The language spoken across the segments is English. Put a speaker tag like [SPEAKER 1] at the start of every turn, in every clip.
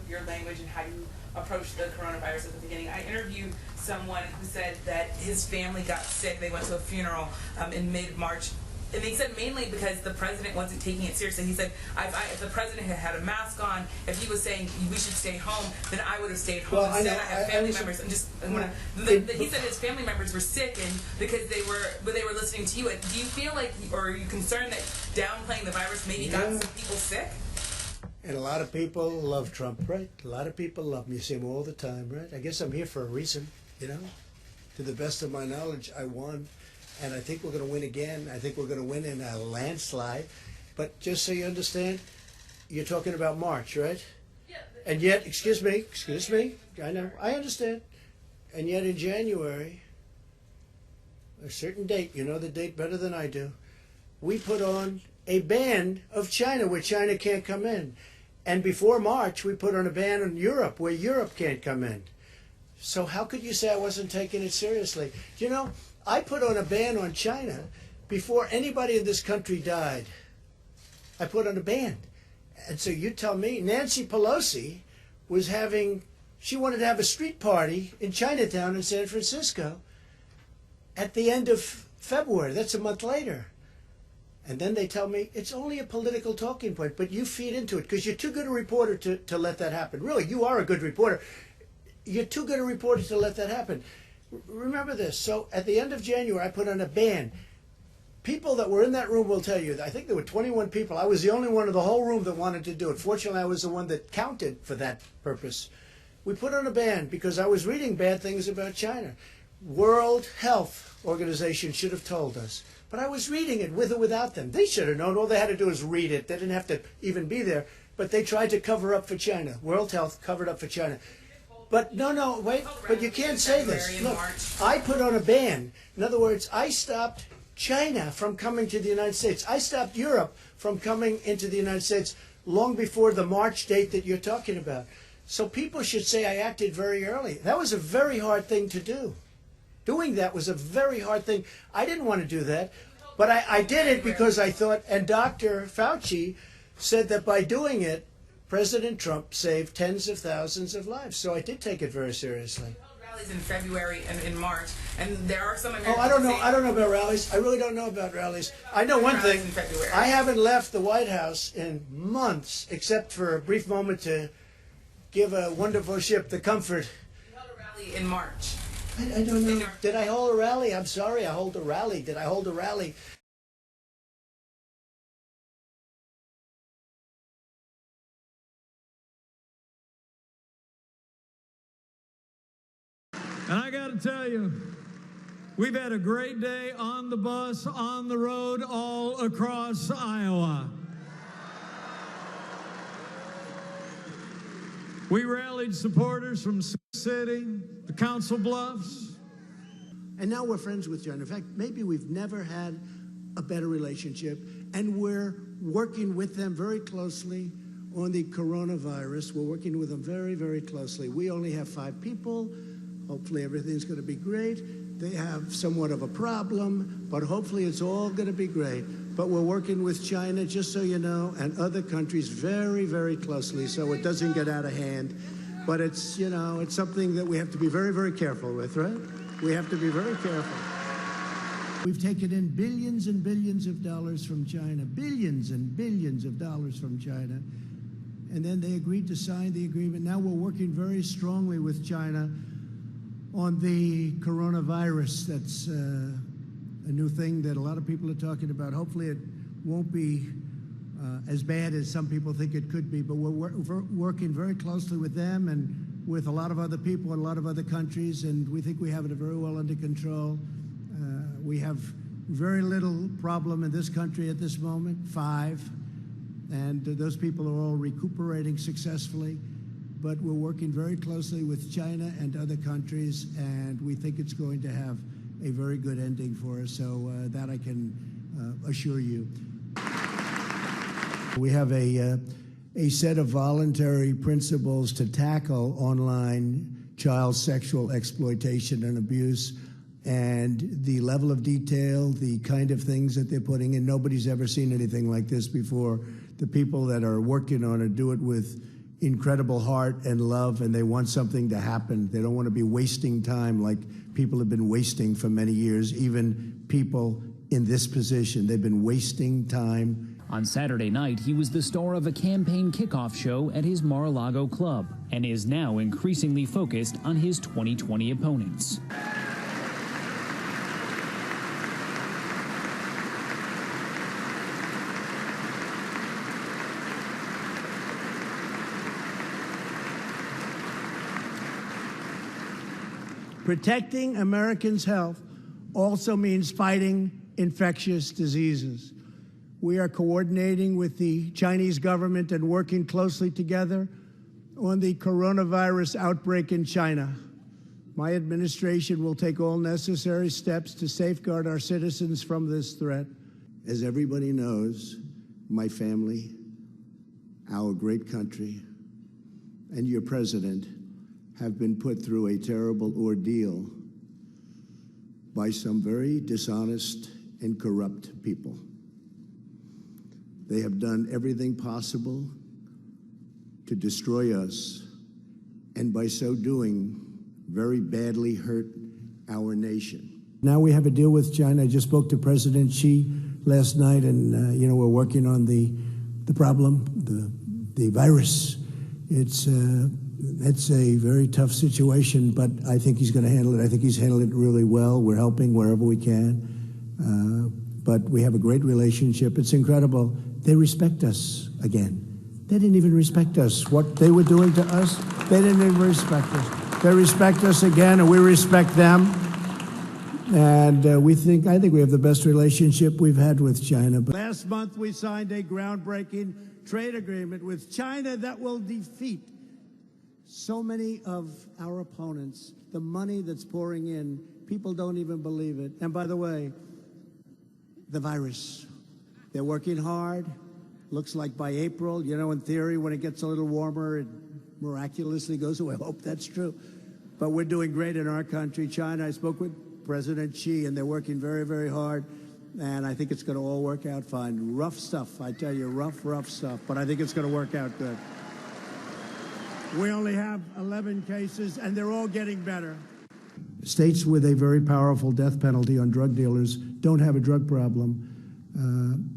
[SPEAKER 1] your language and how you approach the coronavirus at the beginning. I interviewed someone who said that his family got sick. They went to a funeral in mid-March. And they said mainly because the president wasn't taking it seriously. He said, if the president had a mask on, if he was saying we should stay home, then I would have stayed home.
[SPEAKER 2] Well,
[SPEAKER 1] Instead, I have family members. He said his family members were sick, and because they were listening to you. Do you feel like, or are you concerned that downplaying the virus maybe got some people sick?
[SPEAKER 2] And a lot of people love Trump, right? A lot of people love him. You see him all the time, right? I guess I'm here for a reason, you know? To the best of my knowledge, I won. And I think we're going to win again. I think we're going to win in a landslide. But just so you understand, you're talking about March, right?
[SPEAKER 1] Yeah.
[SPEAKER 2] And yet, excuse me, I know, I understand. And yet in January, a certain date, you know the date better than I do, we put on a ban of China where China can't come in. And before March, we put on a ban on Europe where Europe can't come in. So how could you say I wasn't taking it seriously? You know, I put on a ban on China before anybody in this country died. I put on a ban. And so you tell me, Nancy Pelosi she wanted to have a street party in Chinatown in San Francisco at the end of February. That's a month later. And then they tell me it's only a political talking point, but you feed into it because you're too good a reporter to let that happen. Really, you are a good reporter. You're too good a reporter to let that happen. Remember this. So at the end of January, I put on a ban. People that were in that room will tell you, I think there were 21 people. I was the only one in the whole room that wanted to do it. Fortunately, I was the one that counted for that purpose. We put on a ban because I was reading bad things about China. World Health Organization should have told us. But I was reading it with or without them. They should have known. All they had to do was read it. They didn't have to even be there. But they tried to cover up for China. World Health covered up for China. But no, wait. But you can't say this. Look, I put on a ban. In other words, I stopped China from coming to the United States. I stopped Europe from coming into the United States long before the March date that you're talking about. So people should say I acted very early. That was a very hard thing to do. Doing that was a very hard thing. I didn't want to do that, but I did it because I thought, and Dr. Fauci said that by doing it, President Trump saved tens of thousands of lives. So I did take it very seriously.
[SPEAKER 1] You held rallies in February and in March, and there are some Americans.
[SPEAKER 2] Oh, I don't know about rallies. I really don't know about rallies. I know one thing. I haven't left the White House in months, except for a brief moment to give a wonderful ship the comfort.
[SPEAKER 1] You held a rally in March.
[SPEAKER 2] I don't know. Did I hold a rally? I'm sorry, I hold a rally. Did I hold a rally?
[SPEAKER 3] And I got to tell you, we've had a great day on the bus, on the road, all across Iowa. We rallied supporters from Sioux City, the Council Bluffs.
[SPEAKER 2] And now we're friends with China. In fact, maybe we've never had a better relationship. And we're working with them very closely on the coronavirus. We're working with them very, very closely. We only have 5 people. Hopefully everything's going to be great. They have somewhat of a problem, but hopefully it's all going to be great. But we're working with China, just so you know, and other countries very, very closely so it doesn't get out of hand. But it's, you know, it's something that we have to be very, very careful with, right? We have to be very careful. We've taken in billions and billions of dollars from China, billions and billions of dollars from China. And then they agreed to sign the agreement. Now we're working very strongly with China on the coronavirus. That's a new thing that a lot of people are talking about. Hopefully it won't be as bad as some people think it could be, but we're working very closely with them and with a lot of other people in a lot of other countries, and we think we have it very well under control. We have very little problem in this country at this moment, 5, and those people are all recuperating successfully. But we're working very closely with China and other countries, and we think it's going to have a very good ending for us, so that I can assure you. We have a set of voluntary principles to tackle online child sexual exploitation and abuse, and the level of detail, the kind of things that they're putting in. Nobody's ever seen anything like this before. The people that are working on it do it with incredible heart and love, and they want something to happen. They don't want to be wasting time like people have been wasting for many years, even people in this position. They've been wasting time.
[SPEAKER 4] On Saturday night, he was the star of a campaign kickoff show at his Mar-a-Lago club and is now increasingly focused on his 2020 opponents.
[SPEAKER 2] Protecting Americans' health also means fighting infectious diseases. We are coordinating with the Chinese government and working closely together on the coronavirus outbreak in China. My administration will take all necessary steps to safeguard our citizens from this threat. As everybody knows, my family, our great country, and your president have been put through a terrible ordeal by some very dishonest and corrupt people. They have done everything possible to destroy us, and by so doing, very badly hurt our nation. Now we have a deal with China. I just spoke to President Xi last night, and we're working on the problem, the virus. It's a very tough situation, but I think he's going to handle it. I think he's handled it really well. We're helping wherever we can, but we have a great relationship. It's incredible. They respect us again. They didn't even respect us. What they were doing to us, they didn't even respect us. They respect us again, and we respect them. And I think we have the best relationship we've had with China. But last month, we signed a groundbreaking trade agreement with China that will defeat so many of our opponents. The money that's pouring in, people don't even believe it. And by the way, the virus, they're working hard. Looks like by April, in theory, when it gets a little warmer, it miraculously goes away. I hope that's true. But we're doing great in our country. China, I spoke with President Xi, and they're working very, very hard. And I think it's going to all work out fine. Rough stuff, I tell you, rough stuff. But I think it's going to work out good. We only have 11 cases, and they're all getting better. States with a very powerful death penalty on drug dealers don't have a drug problem.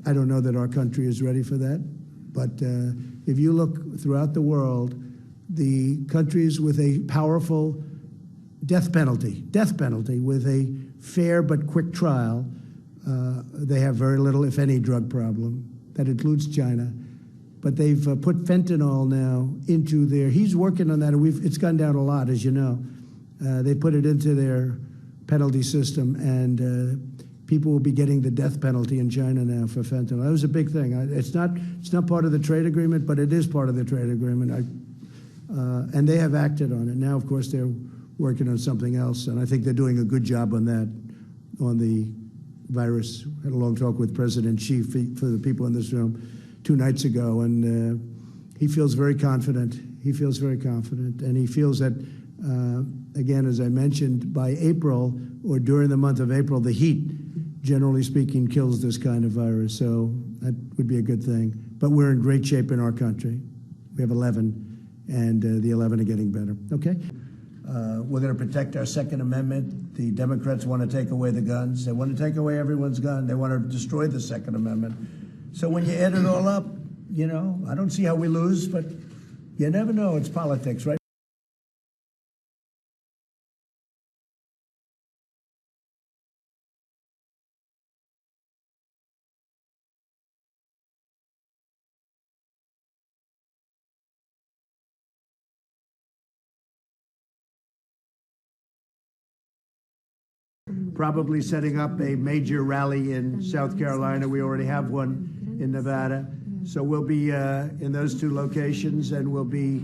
[SPEAKER 2] I don't know that our country is ready for that. But if you look throughout the world, the countries with a powerful death penalty with a fair but quick trial, they have very little, if any, drug problem. That includes China. But they've put fentanyl now into their, he's working on that, and it's gone down a lot, as you know. They put it into their penalty system, and people will be getting the death penalty in China now for fentanyl. That was a big thing. It's not part of the trade agreement, but it is part of the trade agreement. And they have acted on it. Now, of course, they're working on something else, and I think they're doing a good job on that, on the virus. I had a long talk with President Xi for the people in this room 2 nights ago, and he feels very confident. He feels very confident, and he feels that, again, as I mentioned, by April or during the month of April, the heat, generally speaking, kills this kind of virus, so that would be a good thing. But we're in great shape in our country. We have 11, and the 11 are getting better. Okay? We're going to protect our Second Amendment. The Democrats want to take away the guns. They want to take away everyone's gun. They want to destroy the Second Amendment. So when you add it all up, I don't see how we lose, but you never know. It's politics, right? Probably setting up a major rally in South Carolina. We already have one in Nevada. So we'll be in those 2 locations, and we'll be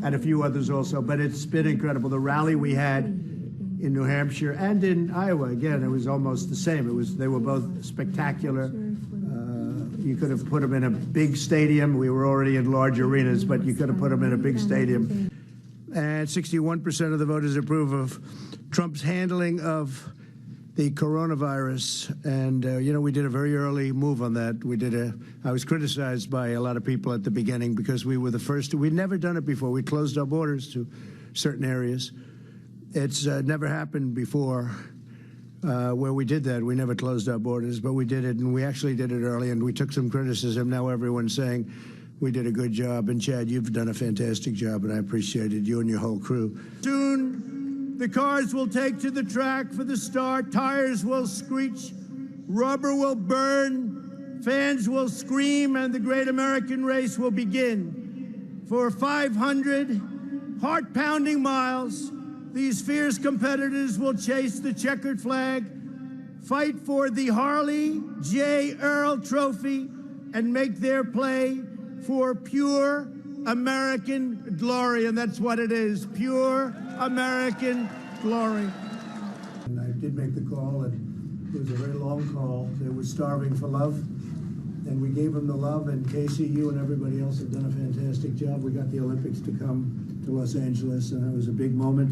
[SPEAKER 2] at a few others also. But it's been incredible. The rally we had in New Hampshire and in Iowa, again, it was almost the same. They were both spectacular. You could have put them in a big stadium. We were already in large arenas, but you could have put them in a big stadium. And 61% of the voters approve of Trump's handling of the coronavirus, and we did a very early move on that. I was criticized by a lot of people at the beginning because we were the first. We'd never done it before. We closed our borders to certain areas. It's never happened before where we did that. We never closed our borders, but we did it, and we actually did it early, and we took some criticism. Now everyone's saying we did a good job, and Chad, you've done a fantastic job, and I appreciated you and your whole crew. Soon, the cars will take to the track for the start. Tires will screech, rubber will burn, fans will scream, and the great American race will begin. For 500 heart-pounding miles, these fierce competitors will chase the checkered flag, fight for the Harley J. Earl Trophy, and make their play for pure American glory. And that's what it is, pure American glory. And I did make the call, and it was a very long call. They were starving for love, and we gave them the love, and Casey, you and everybody else have done a fantastic job. We got the Olympics to come to Los Angeles, and it was a big moment.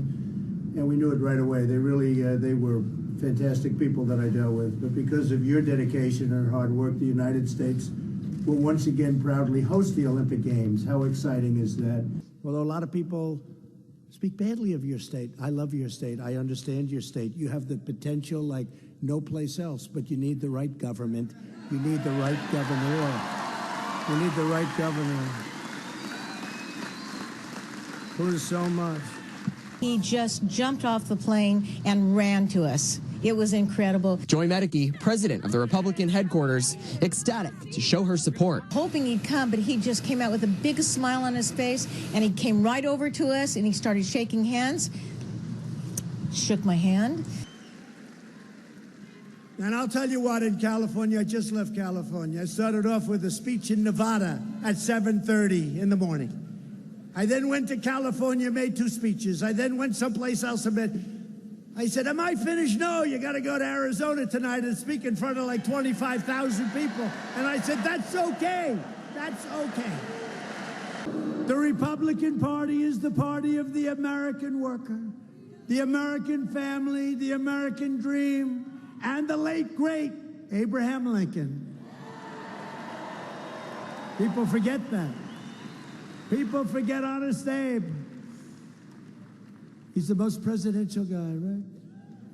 [SPEAKER 2] And we knew it right away. They really, they were fantastic people that I dealt with. But because of your dedication and hard work, the United States will once again proudly host the Olympic Games. How exciting is that? Although a lot of people speak badly of your state, I love your state. I understand your state. You have the potential like no place else, but you need the right government. You need the right governor. You need the right governor. Thank so much.
[SPEAKER 5] He just jumped off the plane and ran to us. It was incredible.
[SPEAKER 6] Joy Medicki, president of the Republican headquarters, ecstatic to show her support.
[SPEAKER 5] Hoping he'd come, but he just came out with the biggest smile on his face, and he came right over to us, and he started shaking hands, shook my hand.
[SPEAKER 2] And I'll tell you what, in California, I just left California. I started off with a speech in Nevada at 7:30 in the morning. I then went to California, made 2 speeches. I then went someplace else I said, am I finished? No, you got to go to Arizona tonight and speak in front of like 25,000 people. And I said, that's okay. That's okay. The Republican Party is the party of the American worker, the American family, the American dream, and the late, great Abraham Lincoln. People forget that. People forget Honest Abe. He's the most presidential guy, right?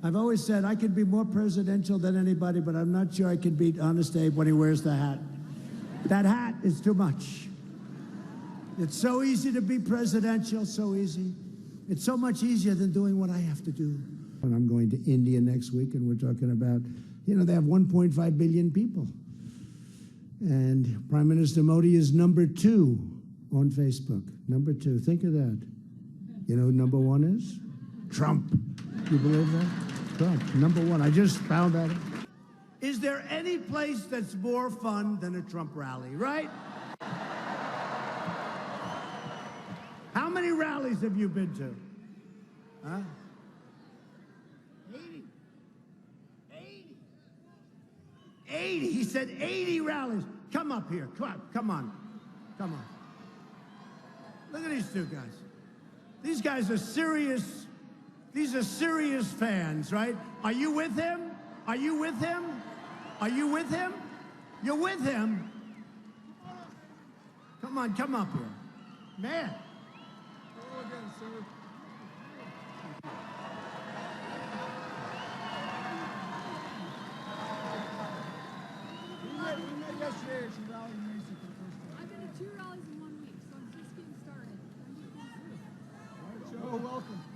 [SPEAKER 2] I've always said I could be more presidential than anybody, but I'm not sure I can beat Honest Abe when he wears the hat. That hat is too much. It's so easy to be presidential, so easy. It's so much easier than doing what I have to do. And I'm going to India next week, and we're talking about, they have 1.5 billion people. And Prime Minister Modi is number 2 on Facebook. Number 2. Think of that. You know who number 1 is? Trump. You believe that? Trump. Number 1. I just found that. Is there any place that's more fun than a Trump rally, right? How many rallies have you been to? Huh? 80. 80. 80. He said 80 rallies. Come up here. Come on. Come on. Look at these 2 guys. These guys are serious. These are serious fans, right? Are you with him? Are you with him? Are you with him? You're with him. Come on, come up here. Man.
[SPEAKER 7] Yesterday, she rallied in Mason for the first time. I've been to 2 rallies in 1 week, so I'm just getting started. All right, Joe, welcome.